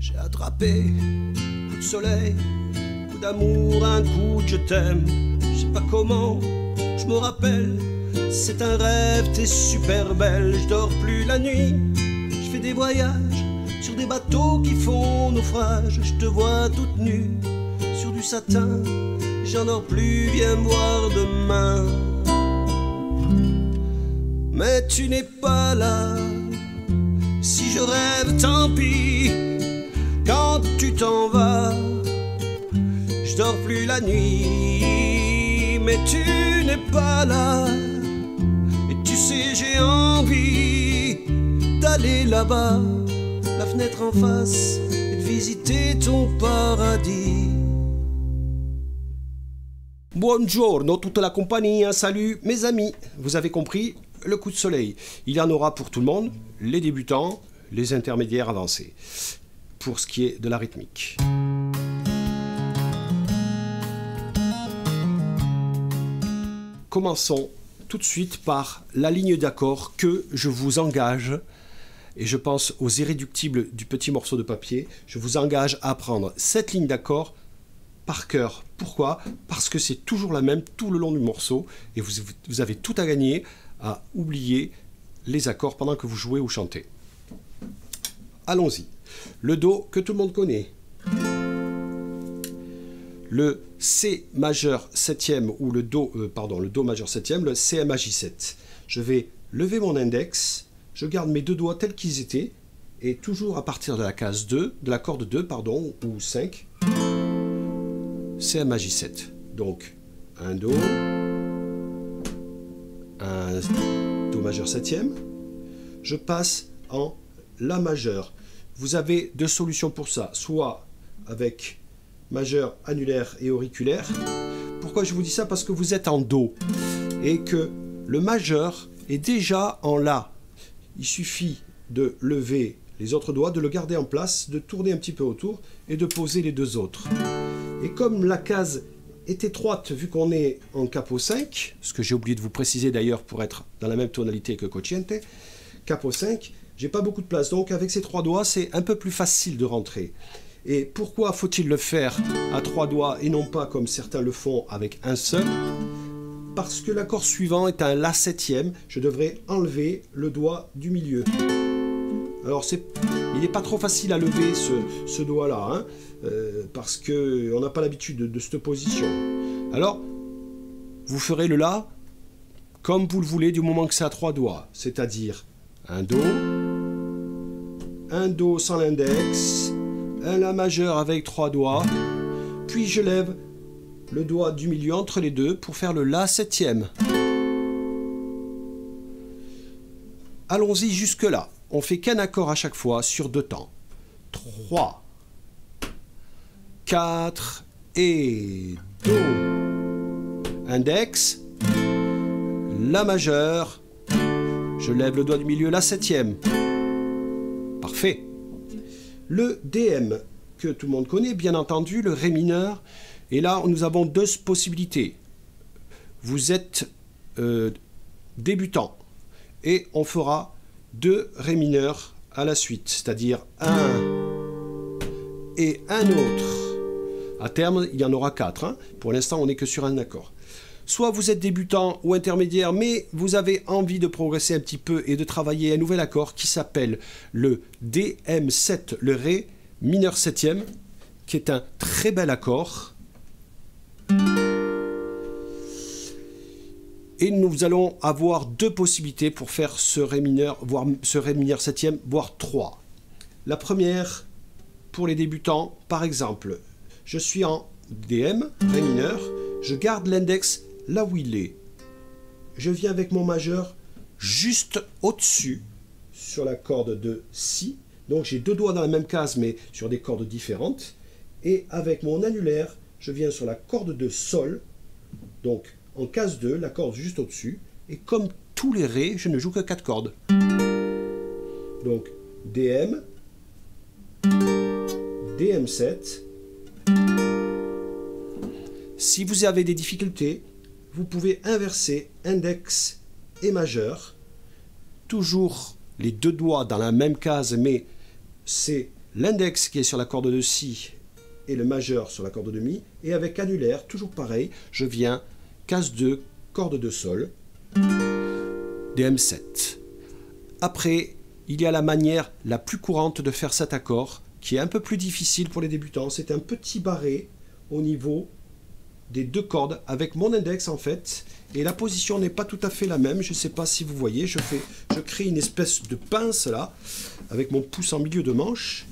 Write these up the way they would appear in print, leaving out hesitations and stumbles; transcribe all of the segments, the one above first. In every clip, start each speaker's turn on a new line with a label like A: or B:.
A: J'ai attrapé coup de soleil, coup d'amour, un coup de je t'aime. Je sais pas comment, je me rappelle. C'est un rêve, t'es super belle. Je dors plus la nuit, je fais des voyages sur des bateaux qui font naufrage. Je te vois toute nue sur du satin, j'en dors plus, viens me voir demain. Mais tu n'es pas là, si je rêve tant pis. Quand tu t'en vas, je dors plus la nuit. Mais tu n'es pas là, et tu sais j'ai envie d'aller là-bas, la fenêtre en face, et de visiter ton paradis. Buongiorno toute la compagnie, salut mes amis. Vous avez compris, le coup de soleil, il y en aura pour tout le monde, les débutants, les intermédiaires avancés, pour ce qui est de la rythmique. Commençons tout de suite par la ligne d'accord que je vous engage, et je pense aux irréductibles du petit morceau de papier, je vous engage à apprendre cette ligne d'accord par cœur. Pourquoi? Parce que c'est toujours la même tout le long du morceau, et vous avez tout à gagner à oublier les accords pendant que vous jouez ou chantez. Allons-y. Le Do que tout le monde connaît. Le C majeur septième ou le Do majeur septième, le CMAJ7. Je vais lever mon index, je garde mes deux doigts tels qu'ils étaient, et toujours à partir de la case 2, de la corde 2, pardon, ou 5, CMAJ7. Donc, un Do, un Do majeur septième, je passe en La majeur. Vous avez deux solutions pour ça, soit avec majeur annulaire et auriculaire. Pourquoi je vous dis ça? Parce que vous êtes en Do et que le majeur est déjà en La. Il suffit de lever les autres doigts, de le garder en place, de tourner un petit peu autour et de poser les deux autres. Et comme la case est étroite, vu qu'on est en capo 5, ce que j'ai oublié de vous préciser d'ailleurs pour être dans la même tonalité que Cocciante, capo 5, j'ai pas beaucoup de place, donc avec ces trois doigts, c'est un peu plus facile de rentrer. Et pourquoi faut-il le faire à trois doigts et non pas comme certains le font avec un seul? Parce que l'accord suivant est un La septième, je devrais enlever le doigt du milieu. Alors il n'est pas trop facile à lever ce doigt-là, hein, parce qu'on n'a pas l'habitude de cette position. Alors, vous ferez le La comme vous le voulez du moment que c'est à trois doigts, c'est-à-dire un Do sans l'index, un La majeur avec trois doigts, puis je lève le doigt du milieu entre les deux pour faire le La septième. Allons-y jusque-là. On fait qu'un accord à chaque fois sur deux temps. 3, 4 et Do. Index, La majeur, je lève le doigt du milieu, La septième. Parfait. Le DM, que tout le monde connaît, bien entendu, le Ré mineur. Et là, nous avons deux possibilités. Vous êtes débutant et on fera deux Ré mineurs à la suite, c'est-à-dire un et un autre. À terme, il y en aura quatre. Hein. Pour l'instant, on n'est que sur un accord. Soit vous êtes débutant ou intermédiaire, mais vous avez envie de progresser un petit peu et de travailler un nouvel accord qui s'appelle le DM7, le Ré mineur septième, qui est un très bel accord. Et nous allons avoir deux possibilités pour faire ce Ré mineur, voire ce Ré mineur septième, voire trois. La première, pour les débutants, par exemple, je suis en DM, Ré mineur, je garde l'index là où il est. Je viens avec mon majeur juste au-dessus, sur la corde de Si. Donc j'ai deux doigts dans la même case, mais sur des cordes différentes. Et avec mon annulaire, je viens sur la corde de Sol, donc en case 2, la corde juste au-dessus. Et comme tous les Ré, je ne joue que 4 cordes. Donc DM, DM7. Si vous avez des difficultés, vous pouvez inverser index et majeur. Toujours les deux doigts dans la même case, mais c'est l'index qui est sur la corde de si et le majeur sur la corde de mi. Et avec annulaire, toujours pareil, je viens case 2, corde de sol, DM7. Après, il y a la manière la plus courante de faire cet accord, qui est un peu plus difficile pour les débutants. C'est un petit barré au niveau des deux cordes avec mon index en fait, et la position n'est pas tout à fait la même. Je ne sais pas si vous voyez, je crée une espèce de pince là avec mon pouce en milieu de manche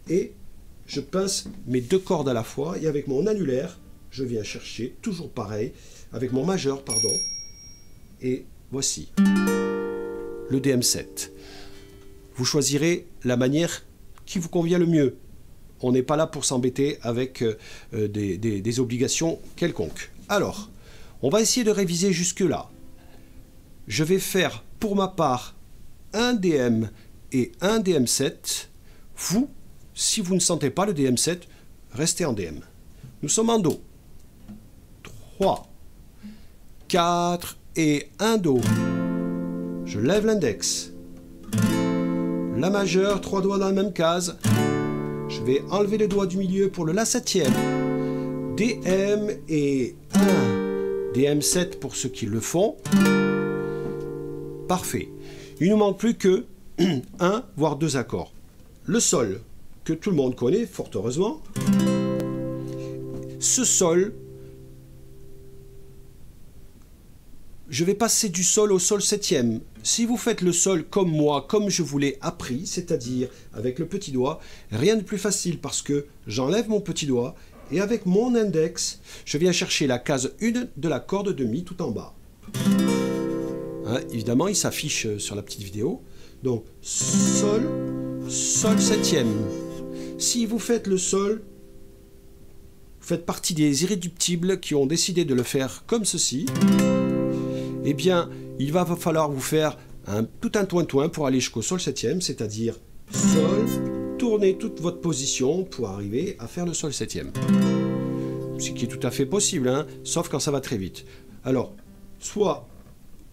A: et je pince mes deux cordes à la fois, et avec mon annulaire je viens chercher, toujours pareil, avec mon majeur pardon, et voici le DM7. Vous choisirez la manière qui vous convient le mieux. On n'est pas là pour s'embêter avec des obligations quelconques. Alors, on va essayer de réviser jusque-là. Je vais faire pour ma part un DM et un DM7. Vous, si vous ne sentez pas le DM7, restez en DM. Nous sommes en Do. 3, 4 et un Do. Je lève l'index. La majeure, 3 doigts dans la même case. Je vais enlever le doigt du milieu pour le La septième. DM et 1. DM7 pour ceux qui le font. Parfait. Il ne nous manque plus que 1 voire 2 accords. Le sol, que tout le monde connaît, fort heureusement. Ce sol, je vais passer du sol au sol septième. Si vous faites le sol comme moi, comme je vous l'ai appris, c'est-à-dire avec le petit doigt, rien de plus facile parce que j'enlève mon petit doigt et avec mon index, je viens chercher la case 1 de la corde de mi tout en bas. Hein, évidemment, il s'affiche sur la petite vidéo. Donc, sol, sol septième. Si vous faites le sol, vous faites partie des irréductibles qui ont décidé de le faire comme ceci. Eh bien, il va falloir vous faire tout un toin-toin pour aller jusqu'au sol septième, c'est-à-dire sol, tournez toute votre position pour arriver à faire le sol septième. Ce qui est tout à fait possible, hein, sauf quand ça va très vite. Alors, soit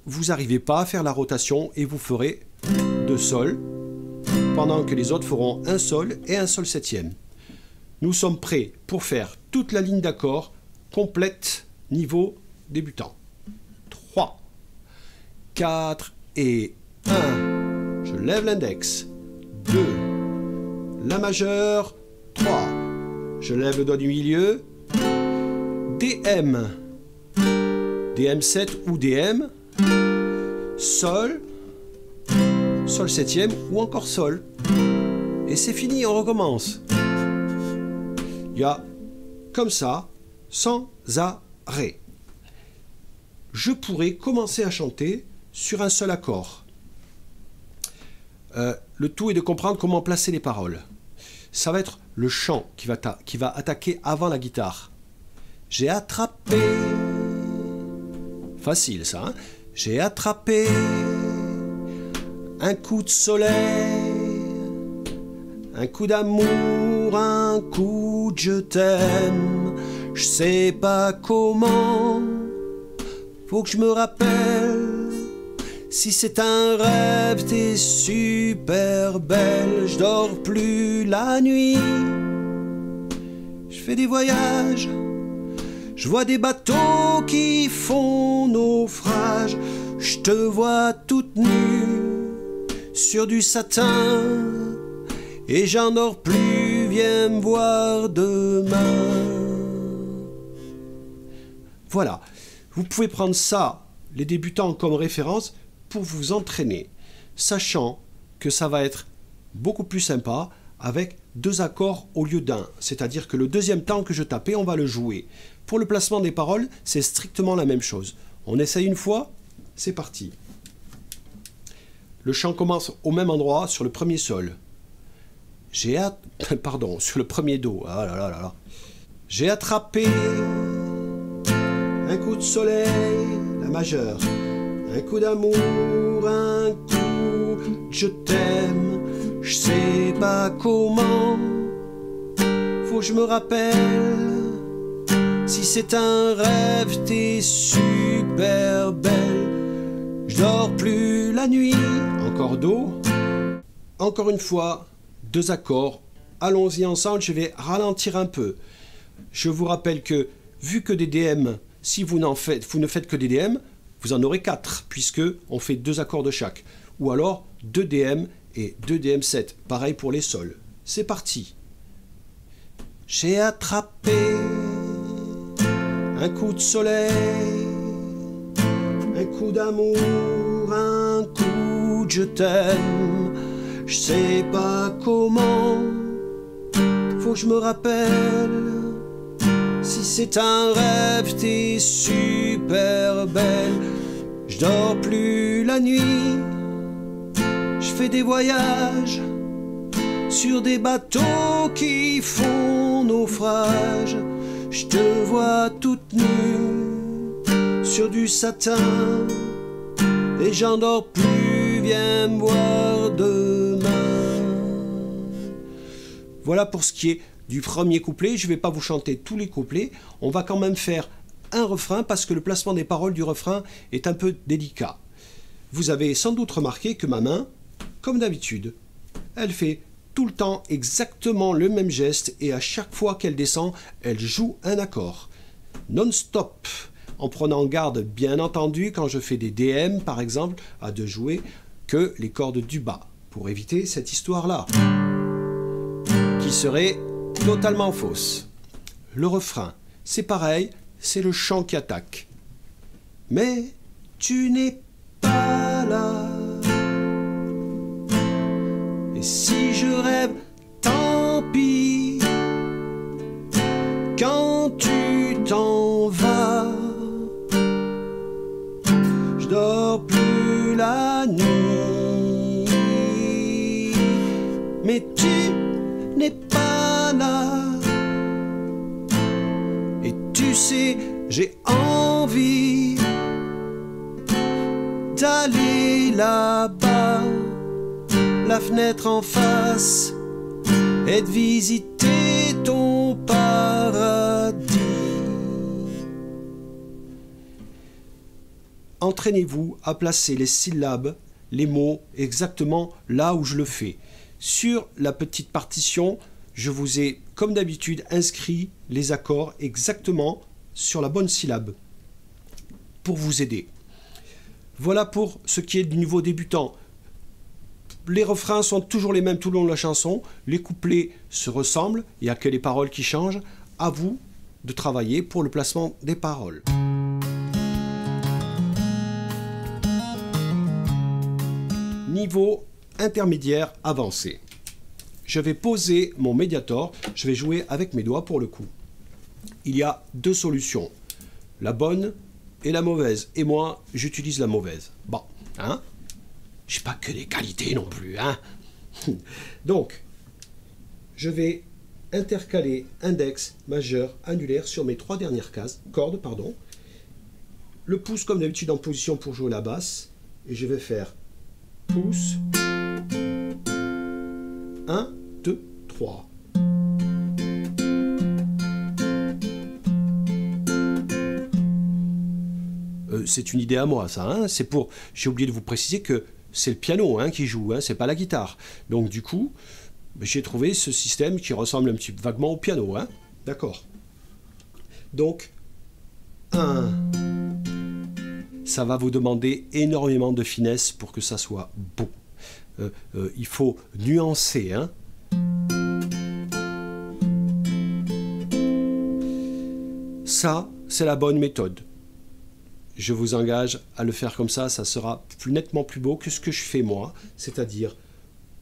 A: vous n'arrivez pas à faire la rotation et vous ferez 2 sols, pendant que les autres feront un sol et un sol septième. Nous sommes prêts pour faire toute la ligne d'accord complète niveau débutant. 3, 4 et 1. Je lève l'index. 2. La majeure. 3. Je lève le doigt du milieu. DM. DM7 ou DM. Sol. Sol septième ou encore sol. Et c'est fini, on recommence. Il y a comme ça, sans arrêt. Je pourrais commencer à chanter sur un seul accord. Le tout est de comprendre comment placer les paroles. Ça va être le chant qui va attaquer avant la guitare. J'ai attrapé... Facile ça, hein? J'ai attrapé un coup de soleil, un coup d'amour, un coup de je t'aime. Je sais pas comment... Faut que je me rappelle, si c'est un rêve, t'es super belle. Je dors plus la nuit, je fais des voyages, je vois des bateaux qui font naufrage. Je te vois toute nue sur du satin et j'en dors plus, viens me voir demain. Voilà. Vous pouvez prendre ça, les débutants, comme référence pour vous entraîner, sachant que ça va être beaucoup plus sympa avec 2 accords au lieu d'un. C'est-à-dire que le deuxième temps que je tapais, on va le jouer. Pour le placement des paroles, c'est strictement la même chose. On essaye une fois, c'est parti. Le chant commence au même endroit, sur le premier sol. Pardon, sur le premier do. Ah là là là là. J'ai attrapé... un coup de soleil, la majeure, un coup d'amour, un coup de je t'aime, je sais pas comment, faut que je me rappelle, si c'est un rêve, t'es super belle, je dors plus la nuit, encore do, encore une fois, 2 accords allons-y ensemble, je vais ralentir un peu. Je vous rappelle que, vu que des DM, si vous ne faites que des DM, vous en aurez 4, puisque on fait 2 accords de chaque. Ou alors 2 DM et 2 DM7. Pareil pour les sols. C'est parti. J'ai attrapé un coup de soleil, un coup d'amour, un coup de je t'aime. Je sais pas comment, faut que je me rappelle. Si c'est un rêve, t'es super belle. Je dors plus la nuit, je fais des voyages sur des bateaux qui font naufrage. Je te vois toute nue sur du satin et j'en dors plus, viens me voir demain. Voilà pour ce qui est du premier couplet. Je ne vais pas vous chanter tous les couplets, on va quand même faire un refrain parce que le placement des paroles du refrain est un peu délicat. Vous avez sans doute remarqué que ma main, comme d'habitude, elle fait tout le temps exactement le même geste et à chaque fois qu'elle descend, elle joue un accord. Non-stop, en prenant garde bien entendu quand je fais des DM par exemple, à de jouer que les cordes du bas, pour éviter cette histoire-là, qui serait totalement fausse. Le refrain, c'est pareil, c'est le chant qui attaque. Mais tu n'es pas là. Et si je rêve, tant pis. Quand tu t'en vas, je dors plus la nuit. Mais tu n'es pas là. Et tu sais, j'ai envie d'aller là-bas, la fenêtre en face, et de visiter ton paradis. Entraînez-vous à placer les syllabes, les mots exactement là où je le fais. Sur la petite partition, je vous ai, comme d'habitude, inscrit les accords exactement sur la bonne syllabe pour vous aider. Voilà pour ce qui est du niveau débutant. Les refrains sont toujours les mêmes tout le long de la chanson, les couplets se ressemblent, il n'y a que les paroles qui changent. À vous de travailler pour le placement des paroles. Niveau intermédiaire avancé. Je vais poser mon médiator, je vais jouer avec mes doigts pour le coup. Il y a 2 solutions, la bonne et la mauvaise. Et moi, j'utilise la mauvaise. Bon, hein? J'ai pas que des qualités non plus, hein? Donc, je vais intercaler index, majeur, annulaire sur mes 3 dernières cordes, pardon. Le pouce comme d'habitude en position pour jouer la basse. Et je vais faire pouce, 1, 2, 3. C'est une idée à moi, ça. Hein, c'est pour. J'ai oublié de vous préciser que c'est le piano hein, qui joue, hein, c'est pas la guitare. Donc du coup, j'ai trouvé ce système qui ressemble un petit peu vaguement au piano. Hein, d'accord. Donc, 1. Ça va vous demander énormément de finesse pour que ça soit beau. Il faut nuancer. Hein. Ça, c'est la bonne méthode. Je vous engage à le faire comme ça sera nettement plus beau que ce que je fais moi, c'est-à-dire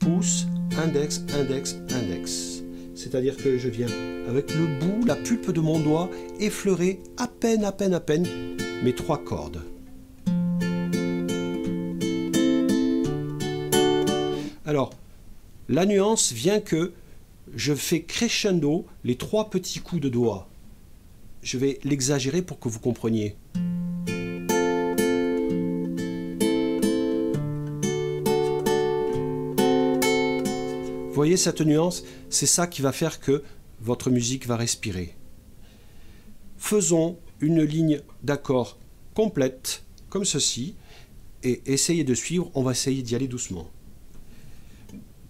A: pouce, index, index, index. C'est-à-dire que je viens avec le bout, la pulpe de mon doigt, effleurer à peine mes 3 cordes. Alors, la nuance vient que je fais crescendo les 3 petits coups de doigt. Je vais l'exagérer pour que vous compreniez. Vous voyez cette nuance? C'est ça qui va faire que votre musique va respirer. Faisons une ligne d'accord complète, comme ceci, et essayez de suivre, on va essayer d'y aller doucement.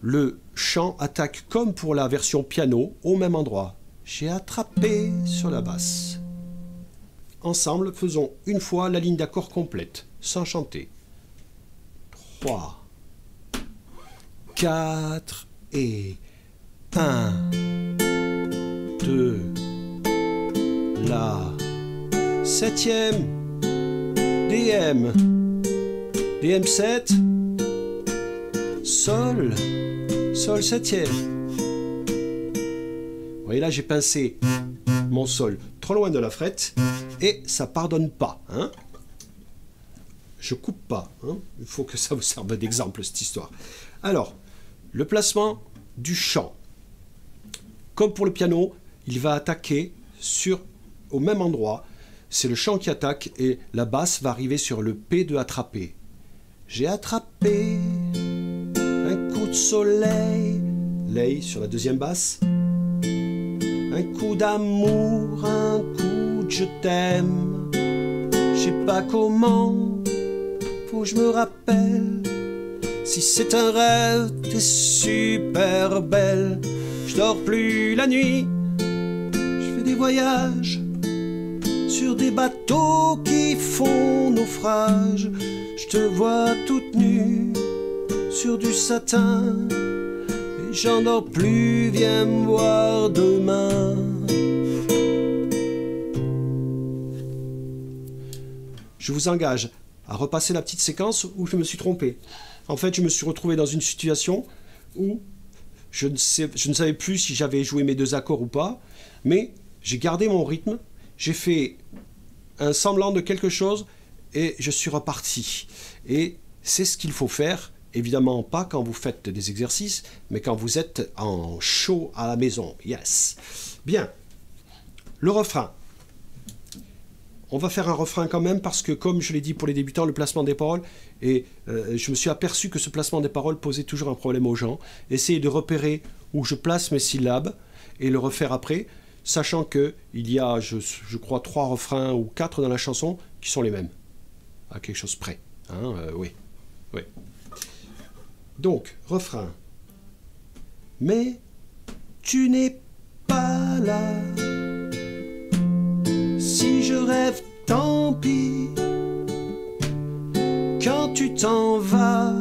A: le chant attaque comme pour la version piano au même endroit. J'ai attrapé sur la basse. Ensemble, faisons une fois la ligne d'accord complète, sans chanter. 3, 4 et 1, 2, La, 7e, DM, DM7, Sol, Sol 7e. Vous voyez là, j'ai pincé mon Sol trop loin de la frette et ça pardonne pas. Hein, je coupe pas. Hein, il faut que ça vous serve d'exemple, cette histoire. Alors, le placement du chant. Comme pour le piano, il va attaquer au même endroit. C'est le chant qui attaque et la basse va arriver sur le P de attraper. J'ai attrapé un coup de soleil, lay sur la deuxième basse. Un coup d'amour, un coup de je t'aime. Je sais pas comment, faut que je me rappelle. Si c'est un rêve, t'es super belle. Je dors plus la nuit, je fais des voyages sur des bateaux qui font naufrage. Je te vois toute nue sur du satin et j'en dors plus, viens me voir demain. Je vous engage à repasser la petite séquence où je me suis trompé. En fait, je me suis retrouvé dans une situation où je ne savais plus si j'avais joué mes deux accords ou pas, mais j'ai gardé mon rythme, j'ai fait un semblant de quelque chose et je suis reparti. Et c'est ce qu'il faut faire, évidemment pas quand vous faites des exercices, mais quand vous êtes en show à la maison. Yes. Bien. Le refrain. On va faire un refrain quand même parce que, comme je l'ai dit pour les débutants, le placement des paroles, et je me suis aperçu que ce placement des paroles posait toujours un problème aux gens. Essayez de repérer où je place mes syllabes et le refaire après, sachant qu'il y a, je crois, 3 refrains ou 4 dans la chanson qui sont les mêmes, à quelque chose près. Hein, oui. Oui. Donc, refrain. Mais tu n'es pas là. Si je rêve, tant pis. Quand tu t'en vas,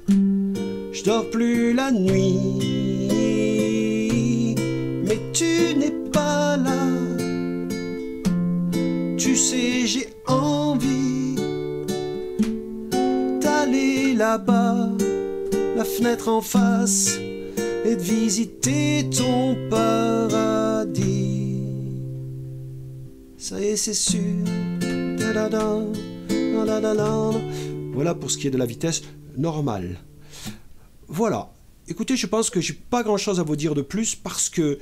A: je dors plus la nuit. Mais tu n'es pas là. Tu sais, j'ai envie d'aller là-bas, la fenêtre en face, et de visiter ton paradis. Ça y est, c'est sûr. Voilà pour ce qui est de la vitesse normale. Voilà. Écoutez, je pense que j'ai pas grand-chose à vous dire de plus parce que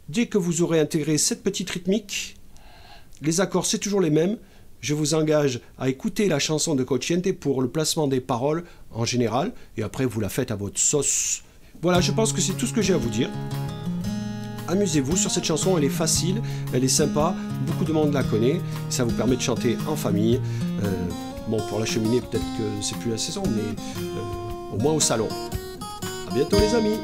A: dès que vous aurez intégré cette petite rythmique, les accords c'est toujours les mêmes. Je vous engage à écouter la chanson de Cocciante pour le placement des paroles en général et après vous la faites à votre sauce. Voilà, je pense que c'est tout ce que j'ai à vous dire. Amusez-vous sur cette chanson, elle est facile, elle est sympa, beaucoup de monde la connaît, ça vous permet de chanter en famille. Bon, pour la cheminée, peut-être que c'est plus la saison, mais au moins au salon. À bientôt les amis!